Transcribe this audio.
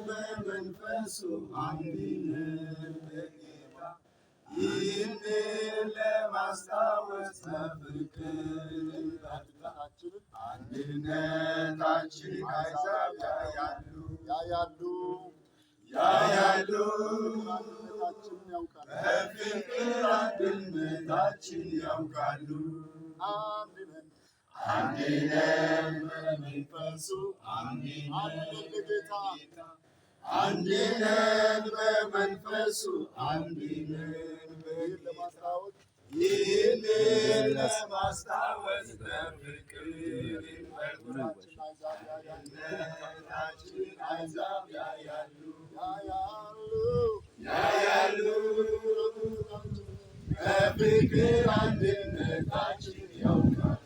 በመንፈሱ አንድነን በጌታ ይህንን ለማስታወስ በፍቅር አንድነታችን አሕዛብ ያያሉ በፍቅር አንድነታችን ያውቃሉ። አንድነን በመንፈሱ አንድነን በመንፈሱ አንድነን በጌታ ይህንን ለማስታወስ በፍቅር አንድነታችን አሕዛብ ያያሉ በፍቅር አንድነታችን ያውቃሉ።